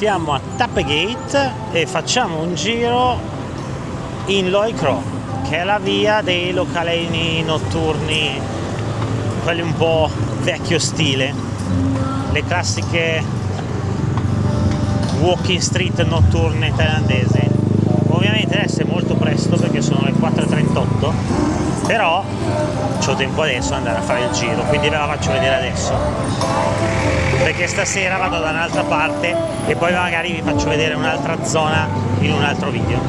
Siamo a Tapegate e facciamo un giro in Loicro, che è la via dei localini notturni, quelli un po' vecchio stile, le classiche walking street notturne thailandesi. Ovviamente adesso è molto presto perché sono le 4:38, però c'ho tempo adesso di andare a fare il giro, quindi ve la faccio vedere adesso, perché stasera vado da un'altra parte e poi magari vi faccio vedere un'altra zona in un altro video.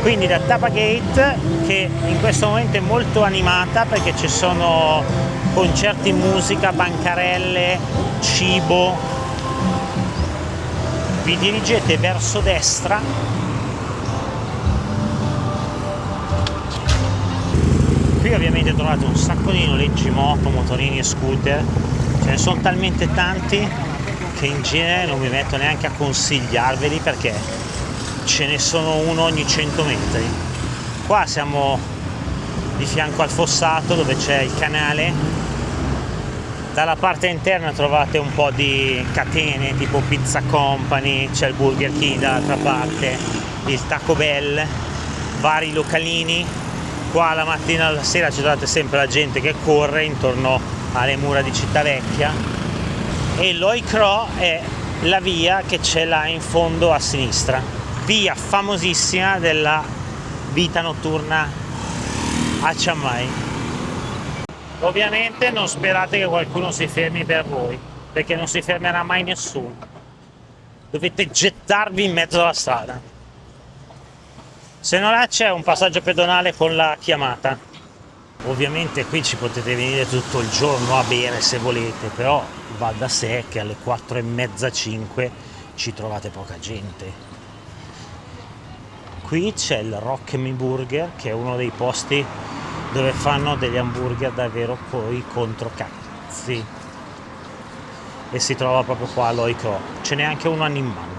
Quindi da Tapegate, che in questo momento è molto animata perché ci sono concerti, musica, bancarelle, cibo, vi dirigete verso destra qui. Ovviamente trovate un sacco di noleggi moto, motorini e scooter, ce ne sono talmente tanti che in genere non mi metto neanche a consigliarveli perché ce ne sono uno ogni 100 metri. Qua siamo di fianco al fossato dove c'è il canale. Dalla parte interna trovate un po' di catene tipo Pizza Company, c'è il Burger King dall'altra parte, il Taco Bell, vari localini. Qua la mattina e alla sera ci trovate sempre la gente che corre intorno alle mura di Cittavecchia. E Loicro è la via che c'è là in fondo a sinistra, via famosissima della vita notturna a Chiang Mai. Ovviamente non sperate che qualcuno si fermi per voi, perché non si fermerà mai nessuno. Dovete gettarvi in mezzo alla strada. Se no là c'è un passaggio pedonale con la chiamata. Ovviamente qui ci potete venire tutto il giorno a bere se volete, però va da sé che alle 4:30, 5 ci trovate poca gente. Qui c'è il Rock Me Burger, che è uno dei posti dove fanno degli hamburger davvero coi controcazzi, e si trova proprio qua a Loicro. Ce n'è anche uno a Nimban.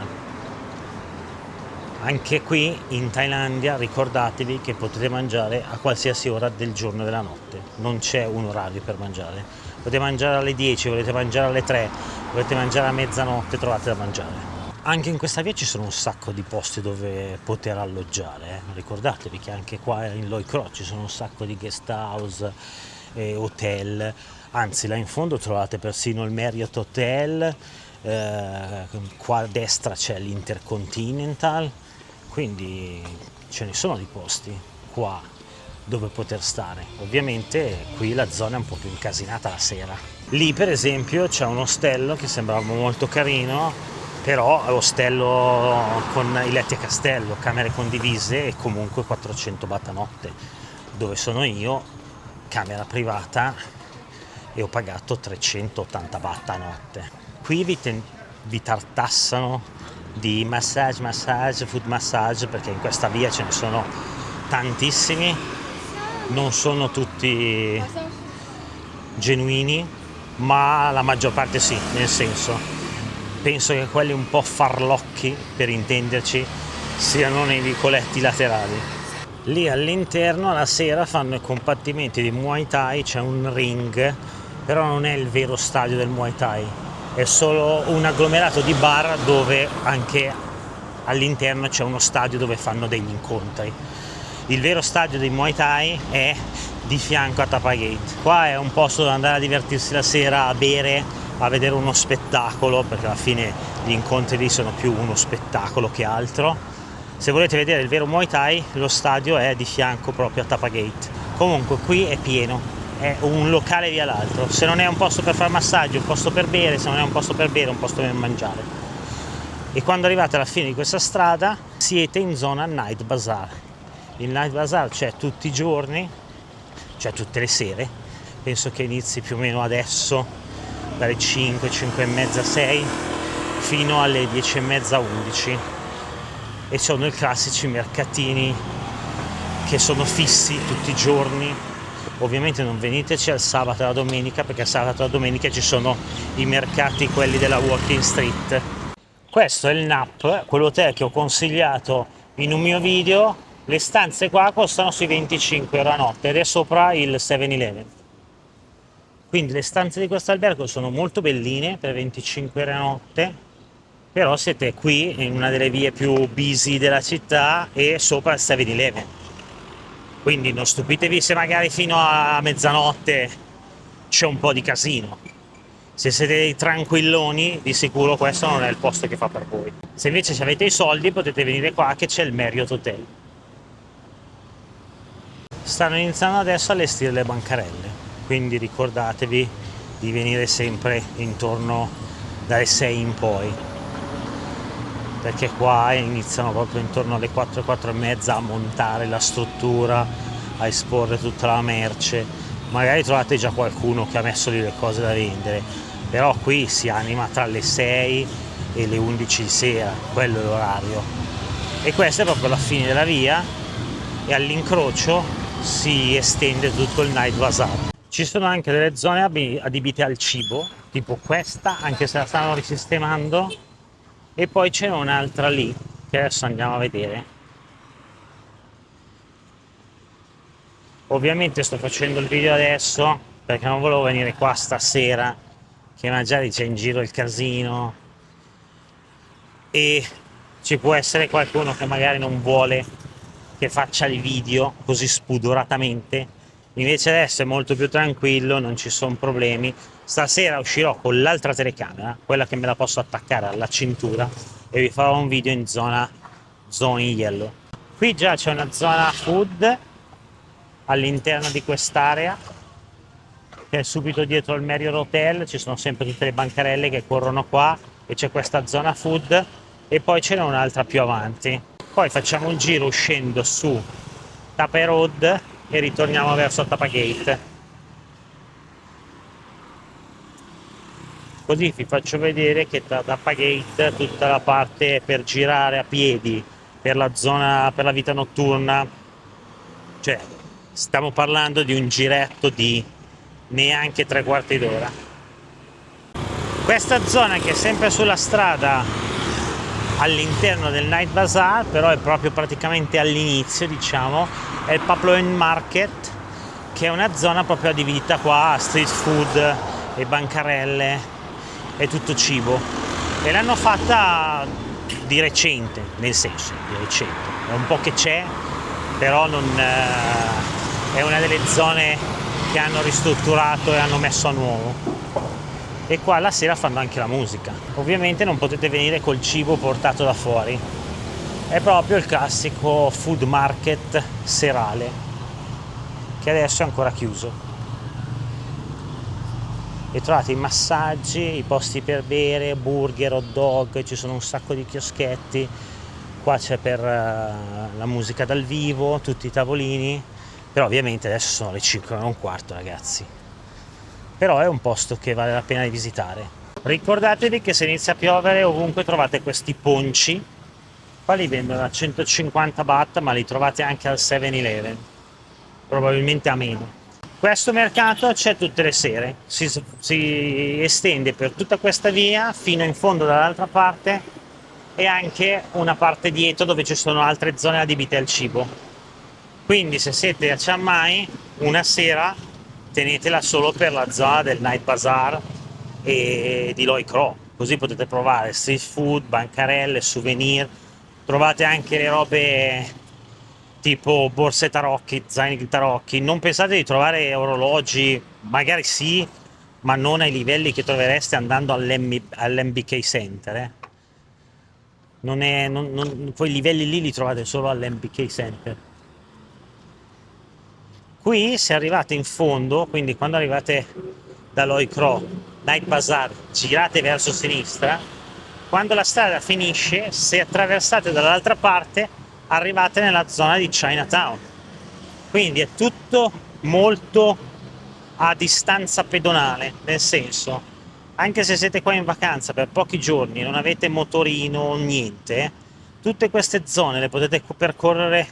Anche qui in Thailandia ricordatevi che potete mangiare a qualsiasi ora del giorno e della notte, non c'è un orario per mangiare. Potete mangiare alle 10, volete mangiare alle 3, volete mangiare a mezzanotte, trovate da mangiare. Anche in questa via ci sono un sacco di posti dove poter alloggiare, Ricordatevi che anche qua in Loicro ci sono un sacco di guest house e hotel, anzi là in fondo trovate persino il Marriott Hotel, qua a destra c'è l'Intercontinental, quindi ce ne sono di posti qua dove poter stare. Ovviamente qui la zona è un po' più incasinata la sera. Lì per esempio c'è un ostello che sembrava molto carino, però è ostello con i letti a castello, camere condivise e comunque 400 baht a notte. Dove sono io, camera privata, e ho pagato 380 baht a notte. Qui vi tartassano di massage, food massage, perché in questa via ce ne sono tantissimi, non sono tutti genuini, ma la maggior parte sì, nel senso, penso che quelli un po' farlocchi, per intenderci, siano nei vicoletti laterali. Lì all'interno alla sera fanno i combattimenti di Muay Thai, c'è un ring, però non è il vero stadio del Muay Thai, è solo un agglomerato di bar dove anche all'interno c'è uno stadio dove fanno degli incontri. Il vero stadio dei Muay Thai è di fianco a Tapegate. Qua è un posto dove andare a divertirsi la sera, a bere, a vedere uno spettacolo, perché alla fine gli incontri lì sono più uno spettacolo che altro. Se volete vedere il vero Muay Thai, lo stadio è di fianco proprio a Tapegate. Comunque qui è pieno, è un locale via l'altro. Se non è un posto per fare massaggio, un posto per bere; se non è un posto per bere, un posto per mangiare. E quando arrivate alla fine di questa strada siete in zona Night Bazaar. Il Night Bazaar c'è tutti i giorni, cioè tutte le sere, penso che inizi più o meno adesso dalle 5, 5:30, 6 fino alle 10:30, 11, e sono i classici mercatini che sono fissi tutti i giorni. Ovviamente non veniteci al sabato e alla domenica, perché sabato e la domenica ci sono i mercati, quelli della Walking Street. Questo è il NAP, quell'hotel che ho consigliato in un mio video. Le stanze qua costano sui 25 euro a notte ed è sopra il 7-Eleven. Quindi le stanze di questo albergo sono molto belline per 25 euro a notte, però siete qui in una delle vie più busy della città e sopra il 7-Eleven. Quindi non stupitevi se magari fino a mezzanotte c'è un po' di casino. Se siete dei tranquilloni, di sicuro questo non è il posto che fa per voi. Se invece avete i soldi potete venire qua che c'è il Marriott Hotel. Stanno iniziando adesso a allestire le bancarelle, quindi ricordatevi di venire sempre intorno dalle 6 in poi, perché qua iniziano proprio intorno alle 4, 4 e mezza a montare la struttura, a esporre tutta la merce. Magari trovate già qualcuno che ha messo lì le cose da vendere, però qui si anima tra le 6 e le 11 di sera, quello è l'orario. E questa è proprio la fine della via e all'incrocio si estende tutto il Night Bazaar. Ci sono anche delle zone adibite al cibo, tipo questa, anche se la stanno risistemando, e poi c'è un'altra lì, che adesso andiamo a vedere. Ovviamente sto facendo il video adesso perché non volevo venire qua stasera, che magari c'è in giro il casino e ci può essere qualcuno che magari non vuole che faccia il video così spudoratamente. Invece adesso è molto più tranquillo, non ci sono problemi. Stasera uscirò con l'altra telecamera, quella che me la posso attaccare alla cintura, e vi farò un video in zona yellow. Qui già c'è una zona food all'interno di quest'area, che è subito dietro il Marriott Hotel. Ci sono sempre tutte le bancarelle che corrono qua e c'è questa zona food, e poi ce n'è un'altra più avanti. Poi facciamo un giro uscendo su Tapa Road e ritorniamo verso Tapa Gate. Così vi faccio vedere che da Tapa Gate tutta la parte per girare a piedi per la zona, per la vita notturna, cioè stiamo parlando di un giretto di neanche 3/4 d'ora. Questa zona, che è sempre sulla strada all'interno del Night Bazaar, però è proprio praticamente all'inizio, diciamo, è il Paploen Market, che è una zona proprio adibita qua a street food e bancarelle e tutto cibo, e l'hanno fatta di recente, nel senso di recente, è un po' che c'è, però non è una delle zone che hanno ristrutturato e hanno messo a nuovo. E qua la sera fanno anche la musica. Ovviamente non potete venire col cibo portato da fuori, è proprio il classico food market serale, che adesso è ancora chiuso. E trovate i massaggi, i posti per bere, burger, hot dog, ci sono un sacco di chioschetti. Qua c'è per la musica dal vivo, tutti i tavolini, però ovviamente adesso sono le 5:15, ragazzi. Però è un posto che vale la pena di visitare. Ricordatevi che se inizia a piovere ovunque trovate questi ponci. Qua li vendono a 150 baht, ma li trovate anche al 7-Eleven, probabilmente a meno. Questo mercato c'è tutte le sere, si estende per tutta questa via fino in fondo dall'altra parte, e anche una parte dietro dove ci sono altre zone adibite al cibo. Quindi se siete a Chiang Mai, una sera tenetela solo per la zona del Night Bazaar e di Loi Cro, così potete provare street food, bancarelle, souvenir. Trovate anche le robe tipo borse tarocchi, zaini tarocchi. Non pensate di trovare orologi, magari sì, ma non ai livelli che trovereste andando all'MBK Center. Quei livelli lì li trovate solo all'MBK Center. Qui se arrivate in fondo, quindi quando arrivate da Loi Cro, Night Bazaar, girate verso sinistra, quando la strada finisce, se attraversate dall'altra parte, arrivate nella zona di Chinatown. Quindi è tutto molto a distanza pedonale, nel senso, anche se siete qua in vacanza per pochi giorni, non avete motorino o niente, tutte queste zone le potete percorrere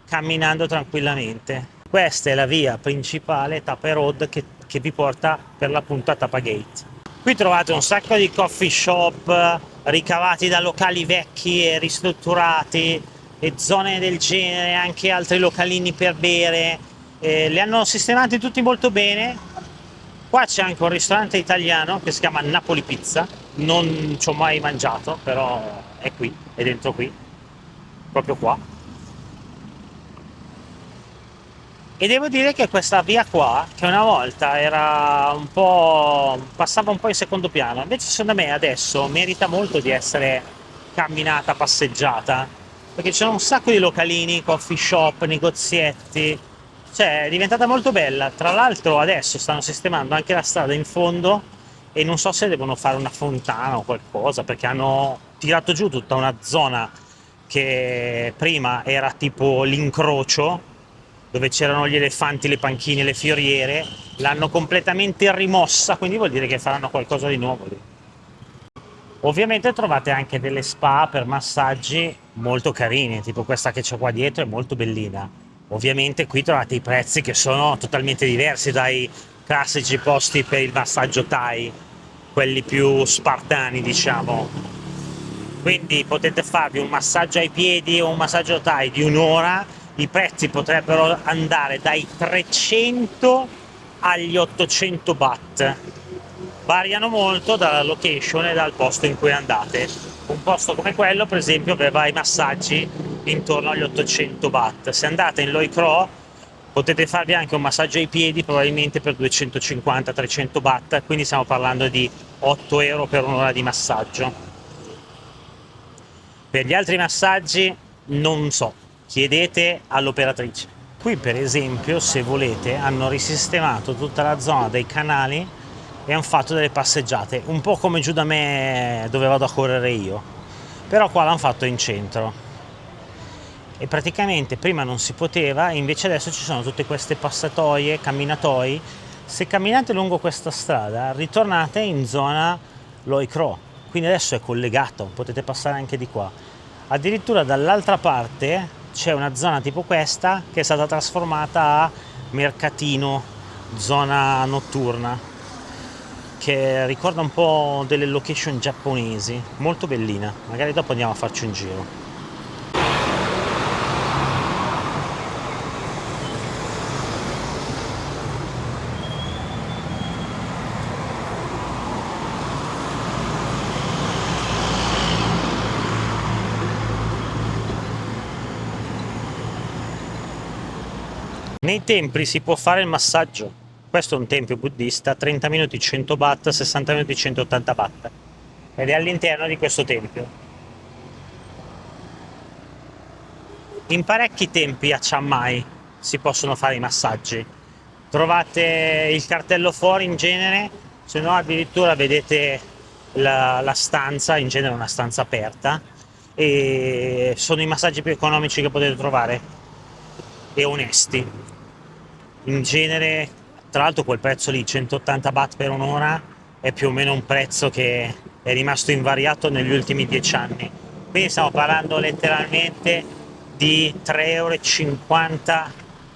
camminando tranquillamente. Questa è la via principale, Tapa Road, che vi porta per l'appunto a Tapa Gate. Qui trovate un sacco di coffee shop ricavati da locali vecchi e ristrutturati, e zone del genere, anche altri localini per bere. Li hanno sistemati tutti molto bene, Qua c'è anche un ristorante italiano che si chiama Napoli Pizza, non ci ho mai mangiato, però è qui, è dentro qui, proprio qua. E devo dire che questa via qua, che una volta era un po', passava un po' in secondo piano, invece secondo me adesso merita molto di essere camminata, passeggiata, perché ci sono un sacco di localini, coffee shop, negozietti, cioè è diventata molto bella. Tra l'altro adesso stanno sistemando anche la strada in fondo e non so se devono fare una fontana o qualcosa, perché hanno tirato giù tutta una zona che prima era tipo l'incrocio, dove c'erano gli elefanti, le panchine, le fioriere, l'hanno completamente rimossa, quindi vuol dire che faranno qualcosa di nuovo lì. Ovviamente trovate anche delle spa per massaggi molto carini, tipo questa che c'è qua dietro è molto bellina. Ovviamente qui trovate i prezzi che sono totalmente diversi dai classici posti per il massaggio Thai, quelli più spartani, diciamo. Quindi potete farvi un massaggio ai piedi o un massaggio Thai di un'ora, i prezzi potrebbero andare dai 300 agli 800 baht. Variano molto dalla location e dal posto in cui andate. Un posto come quello, per esempio, aveva i massaggi intorno agli 800 baht. Se andate in Loi Cro potete farvi anche un massaggio ai piedi, probabilmente per 250-300 baht, quindi stiamo parlando di 8 euro per un'ora di massaggio. Per gli altri massaggi non so, chiedete all'operatrice. Qui per esempio, se volete, hanno risistemato tutta la zona dei canali e hanno fatto delle passeggiate, un po' come giù da me dove vado a correre io, però qua l'hanno fatto in centro. E praticamente prima non si poteva, invece adesso ci sono tutte queste passatoie, camminatoi. Se camminate lungo questa strada, ritornate in zona Loi Cro, quindi adesso è collegato, potete passare anche di qua. Addirittura dall'altra parte c'è una zona tipo questa che è stata trasformata a mercatino, zona notturna, che ricorda un po' delle location giapponesi, molto bellina. Magari dopo andiamo a farci un giro. Nei templi si può fare il massaggio. Questo è un tempio buddista, 30 minuti 100 baht, 60 minuti 180 baht. Ed è all'interno di questo tempio. In parecchi tempi a Chiang Mai si possono fare i massaggi. Trovate il cartello fuori in genere, se no addirittura vedete la stanza, in genere una stanza aperta, e sono i massaggi più economici che potete trovare e onesti. In genere, tra l'altro quel prezzo lì, 180 baht per un'ora, è più o meno un prezzo che è rimasto invariato negli ultimi 10 anni. Quindi stiamo parlando letteralmente di 3,50 euro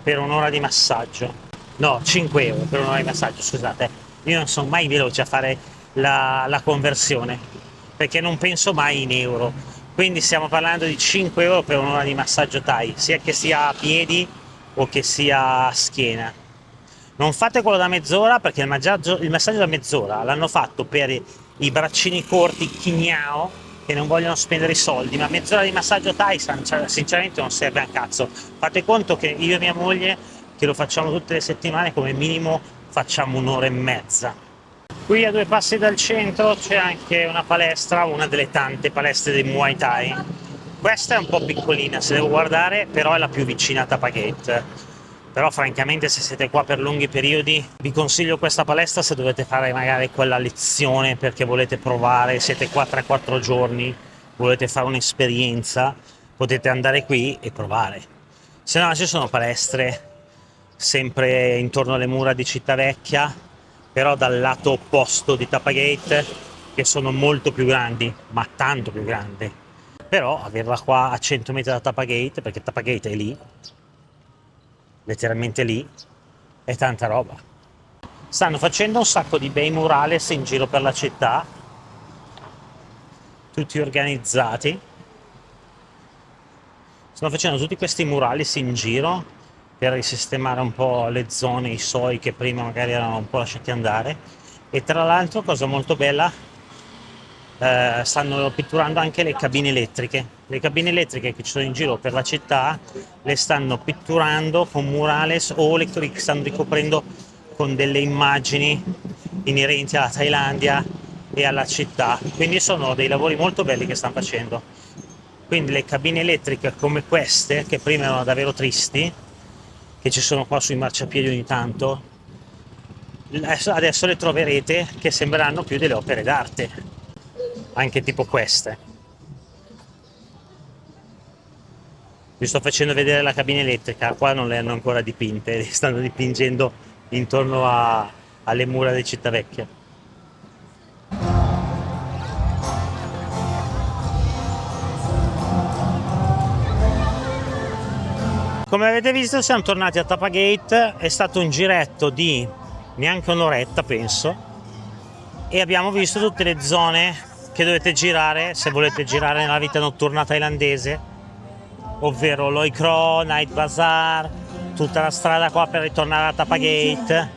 per un'ora di massaggio. No, 5 euro per un'ora di massaggio, scusate. Io non sono mai veloce a fare la conversione, perché non penso mai in euro. Quindi stiamo parlando di 5 euro per un'ora di massaggio Thai, sia che sia a piedi o che sia a schiena. Non fate quello da mezz'ora, perché il massaggio da mezz'ora l'hanno fatto per i braccini corti chignao che non vogliono spendere i soldi, ma mezz'ora di massaggio Thai sinceramente non serve a un cazzo. Fate conto che io e mia moglie, che lo facciamo tutte le settimane, come minimo facciamo un'ora e mezza. Qui a 2 passi dal centro c'è anche una palestra, una delle tante palestre dei Muay Thai. Questa è un po' piccolina, se devo guardare, però è la più vicina a Tapa Gate. Però francamente se siete qua per lunghi periodi vi consiglio questa palestra se dovete fare magari quella lezione perché volete provare, siete qua 3-4 giorni, volete fare un'esperienza, potete andare qui e provare. Se no ci sono palestre sempre intorno alle mura di Cittavecchia, però dal lato opposto di Tapa Gate, che sono molto più grandi, ma tanto più grandi. Però averla qua a 100 metri da Tapa Gate, perché Tapa Gate è lì, letteralmente lì, è tanta roba. Stanno facendo un sacco di bei murales in giro per la città, tutti organizzati. Stanno facendo tutti questi murales in giro per risistemare un po' le zone, i soi che prima magari erano un po' lasciati andare. E tra l'altro, cosa molto bella, stanno pitturando anche le cabine elettriche. Le cabine elettriche che ci sono in giro per la città le stanno pitturando con murales o le stanno ricoprendo con delle immagini inerenti alla Thailandia e alla città. Quindi sono dei lavori molto belli che stanno facendo. Quindi le cabine elettriche come queste, che prima erano davvero tristi, che ci sono qua sui marciapiedi ogni tanto, adesso le troverete che sembreranno più delle opere d'arte, anche tipo queste. Vi sto facendo vedere la cabina elettrica, qua non le hanno ancora dipinte, le stanno dipingendo intorno alle mura di Cittavecchia. Come avete visto siamo tornati a Tapagate, è stato un giretto di neanche un'oretta penso e abbiamo visto tutte le zone che dovete girare se volete girare nella vita notturna thailandese, ovvero Loi Kraw, Night Bazaar, tutta la strada qua per ritornare a Tapagate.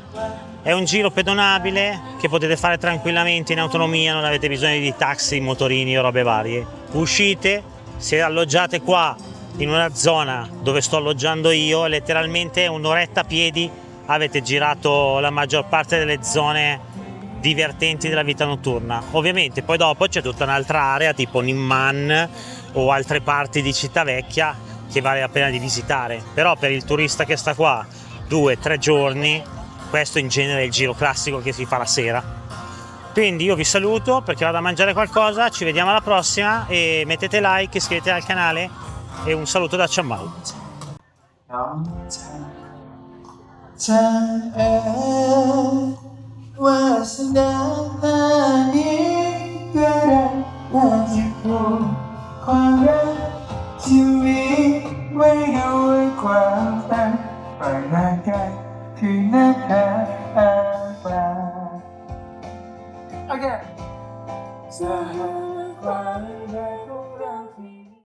È un giro pedonabile che potete fare tranquillamente in autonomia, non avete bisogno di taxi, motorini o robe varie. Uscite, se alloggiate qua in una zona dove sto alloggiando io, letteralmente un'oretta a piedi avete girato la maggior parte delle zone divertenti della vita notturna. Ovviamente poi dopo c'è tutta un'altra area tipo Nimman o altre parti di Cittavecchia che vale la pena di visitare, però per il turista che sta qua 2-3 giorni questo in genere è il giro classico che si fa la sera. Quindi io vi saluto perché vado a mangiare qualcosa, ci vediamo alla prossima e mettete like, iscrivetevi al canale e un saluto da Ciammau. Okay.